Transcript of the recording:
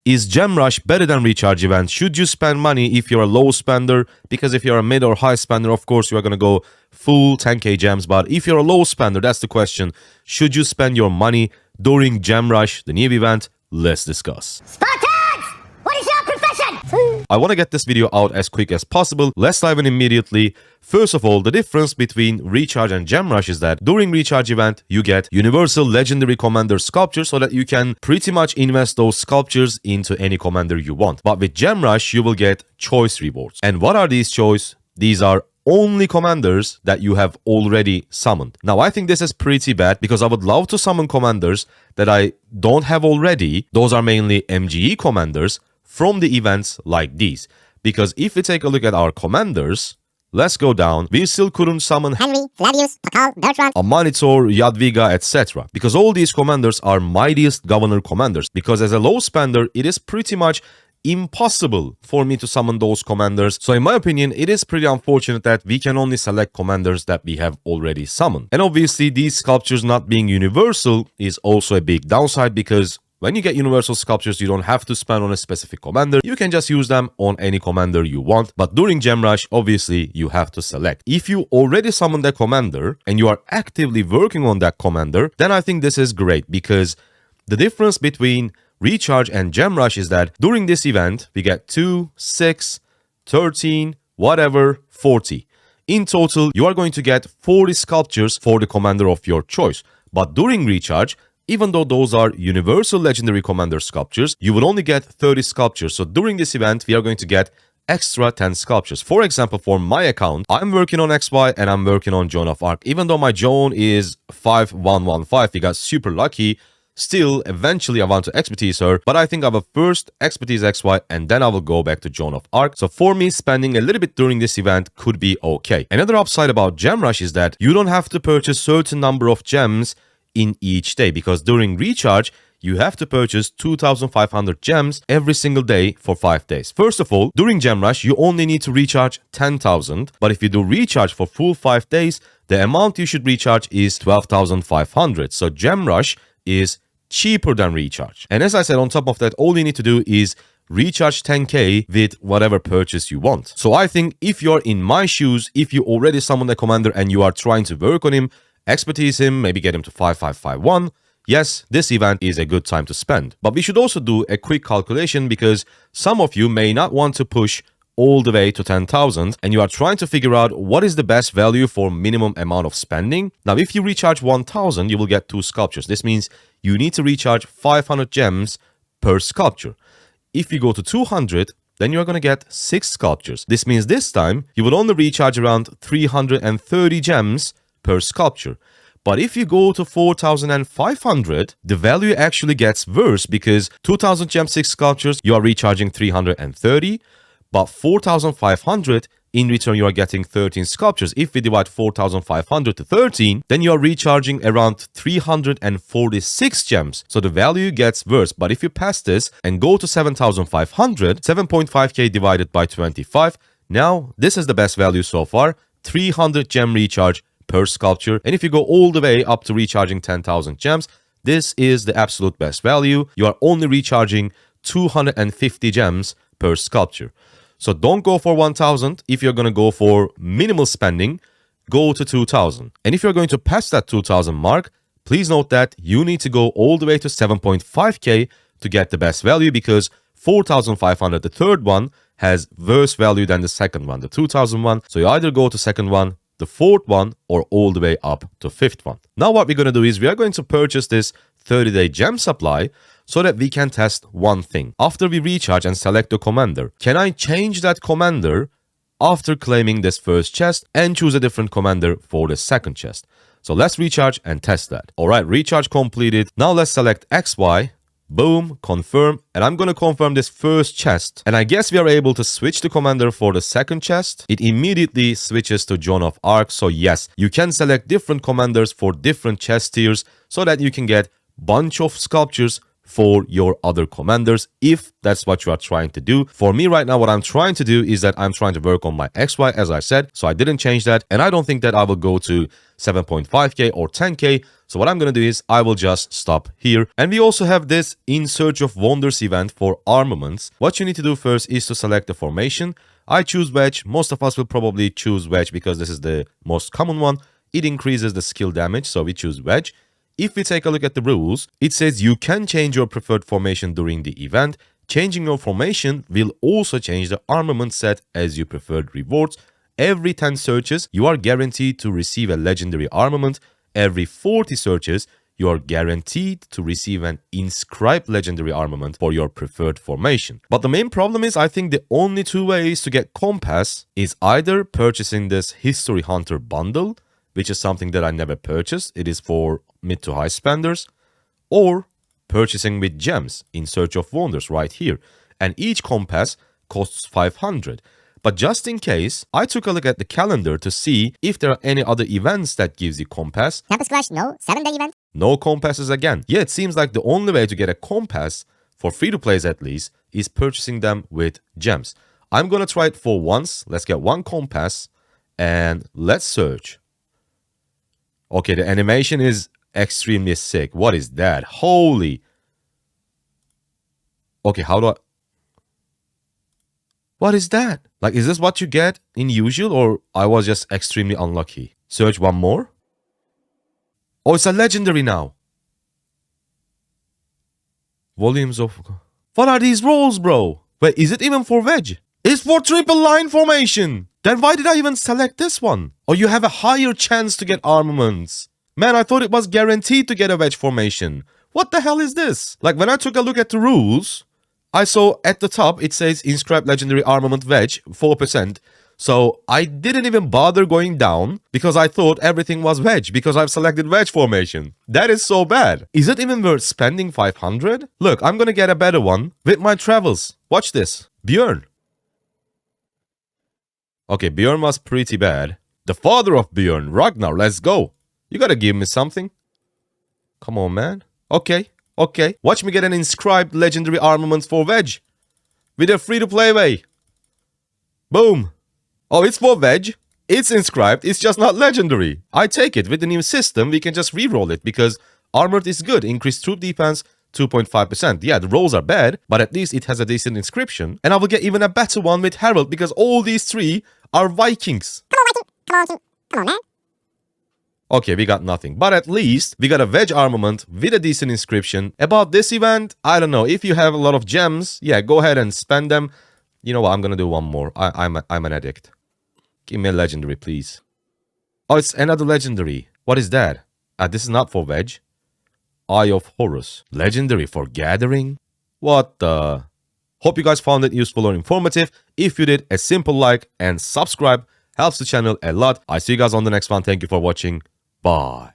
Is Gem Rush better than Recharge Event? Should you spend money if you're a low spender? Because if you're a mid or high spender, of course, you are going to go full 10k gems. But if you're a low spender, that's the question. Should you spend your money during Gem Rush, the new event? Let's discuss. Spartans! What is your profession? I want to get this video out as quick as possible. Let's dive in immediately. First of all, the difference between Recharge and Gem Rush is that during Recharge event, you get Universal Legendary Commander sculptures so that you can pretty much invest those sculptures into any commander you want. But with Gem Rush, you will get choice rewards. And what are these choice? These are only commanders that you have already summoned. Now, I think this is pretty bad because I would love to summon commanders that I don't have already. Those are mainly MGE commanders from the events like these. Because if we take a look at our commanders, let's go down. We still couldn't summon Henry, Flavius, Pakal, Bertrand, Amanitor, Jadwiga, etc. Because all these commanders are mightiest governor commanders. Because as a low spender, it is pretty much impossible for me to summon those commanders. So in my opinion, it is pretty unfortunate that we can only select commanders that we have already summoned. And obviously, these sculptures not being universal is also a big downside because when you get universal sculptures, you don't have to spend on a specific commander. You can just use them on any commander you want. But during Gem Rush, obviously, you have to select. If you already summoned a commander and you are actively working on that commander, then I think this is great because the difference between Recharge and Gem Rush is that during this event, we get 2, 6, 13, whatever, 40. In total, you are going to get 40 sculptures for the commander of your choice. But during Recharge, even though those are Universal Legendary Commander sculptures, you will only get 30 sculptures. So during this event, we are going to get extra 10 sculptures. For example, for my account, I'm working on XY and I'm working on Joan of Arc. Even though my Joan is 5115, we got super lucky. Still, eventually I want to expertise her, but I think I will first expertise XY and then I will go back to Joan of Arc. So for me, spending a little bit during this event could be okay. Another upside about Gem Rush is that you don't have to purchase certain number of gems in each day because during Recharge, you have to purchase 2,500 gems every single day for 5 days. First of all, during Gem Rush, you only need to recharge 10,000, but if you do Recharge for full 5 days, the amount you should recharge is 12,500. So Gem Rush is cheaper than Recharge. And as I said, on top of that, all you need to do is recharge 10k with whatever purchase you want. So I think if you're in my shoes, if you already summoned a commander and you are trying to work on him, expertise him, maybe get him to 5551, yes, this event is a good time to spend. But we should also do a quick calculation because some of you may not want to push all the way to 10,000 and you are trying to figure out what is the best value for minimum amount of spending. Now, if you recharge 1,000, you will get 2 sculptures. This means you need to recharge 500 gems per sculpture. If you go to 200, then you are going to get 6 sculptures. This means this time you will only recharge around 330 gems per sculpture. But if you go to 4,500, the value actually gets worse because 2,000 gem 6 sculptures, you are recharging 330, but 4,500, in return you are getting 13 sculptures. If we divide 4,500 to 13, then you are recharging around 346 gems. So the value gets worse. But if you pass this and go to 7,500, 7.5k divided by 25, now this is the best value so far, 300 gem recharge per sculpture. And if you go all the way up to recharging 10,000 gems, this is the absolute best value. You are only recharging 250 gems per sculpture. So don't go for 1,000. If you're going to go for minimal spending, go to 2,000. And if you're going to pass that 2,000 mark, please note that you need to go all the way to 7.5k to get the best value because 4,500, the third one, has worse value than the second one, the 2,000 one. So you either go to second one, the fourth one, or all the way up to fifth one. Now what we're going to do is we are going to purchase this 30-day gem supply so that we can test one thing. After we recharge and select the commander, can I change that commander after claiming this first chest and choose a different commander for the second chest? So let's recharge and test that. All right, recharge completed. Now let's select XY. Boom, confirm, and I'm going to confirm this first chest. And I guess we are able to switch the commander for the second chest. It immediately switches to Joan of Arc. So yes, you can select different commanders for different chest tiers so that you can get bunch of sculptures for your other commanders if that's what you are trying to do. For me right now, what I'm trying to do is that I'm trying to work on my XY, as I said, so I didn't change that, and I don't think that I will go to 7.5k or 10k. So what I'm going to do is I will just stop here. And we also have this In Search of Wonders event for armaments. What you need to do first is to select the formation. I choose wedge. Most of us will probably choose wedge because this is the most common one. It increases the skill damage, so we choose wedge. If we take a look at the rules, it says you can change your preferred formation during the event. Changing your formation will also change the armament set as you preferred rewards. Every 10 searches, you are guaranteed to receive a legendary armament. Every 40 searches, you are guaranteed to receive an inscribed legendary armament for your preferred formation. But the main problem is, I think the only two ways to get compass is either purchasing this History Hunter bundle, which is something that I never purchased. It is for mid to high spenders, or purchasing with gems In Search of Wonders right here. And each compass costs 500. But just in case, I took a look at the calendar to see if there are any other events that gives you compass. Campus Clash, no. 7-day event. No compasses again. Yeah, it seems like the only way to get a compass, for free-to-plays at least, is purchasing them with gems. I'm gonna try it for once. Let's get one compass and let's search. Okay, the animation is extremely sick. What is that? Holy. Okay, how do I... What is that? Like, is this what you get in usual, or I was just extremely unlucky? Search one more. Oh, it's a legendary now. Volumes of... What are these rolls, bro? Wait, is it even for wedge? It's for triple line formation. Then why did I even select this one? Oh, you have a higher chance to get armaments. Man, I thought it was guaranteed to get a wedge formation. What the hell is this? Like, when I took a look at the rules, I saw at the top it says inscribed legendary armament wedge 4%. So I didn't even bother going down because I thought everything was wedge because I've selected wedge formation. That is so bad. Is it even worth spending 500? Look, I'm gonna get a better one with my travels. Watch this. Björn. Okay, Björn was pretty bad. The father of Björn, Ragnar, let's go. You gotta give me something. Come on, man. Okay. Watch me get an inscribed legendary armaments for wedge. With a free-to-play way. Boom. Oh, it's for wedge. It's inscribed. It's just not legendary. I take it. With the new system, we can just re-roll it because armored is good. Increased troop defense, 2.5%. Yeah, the rolls are bad, but at least it has a decent inscription. And I will get even a better one with Herald because all these three are Vikings. Come on, man. Okay, we got nothing. But at least we got a wedge armament with a decent inscription. About this event, I don't know. If you have a lot of gems, yeah, go ahead and spend them. You know what? I'm gonna do one more. I'm an addict. Give me a legendary, please. Oh, it's another legendary. What is that? This is not for wedge. Eye of Horus. Legendary for gathering? What the... Hope you guys found it useful or informative. If you did, a simple like and subscribe helps the channel a lot. I see you guys on the next one. Thank you for watching. Bye.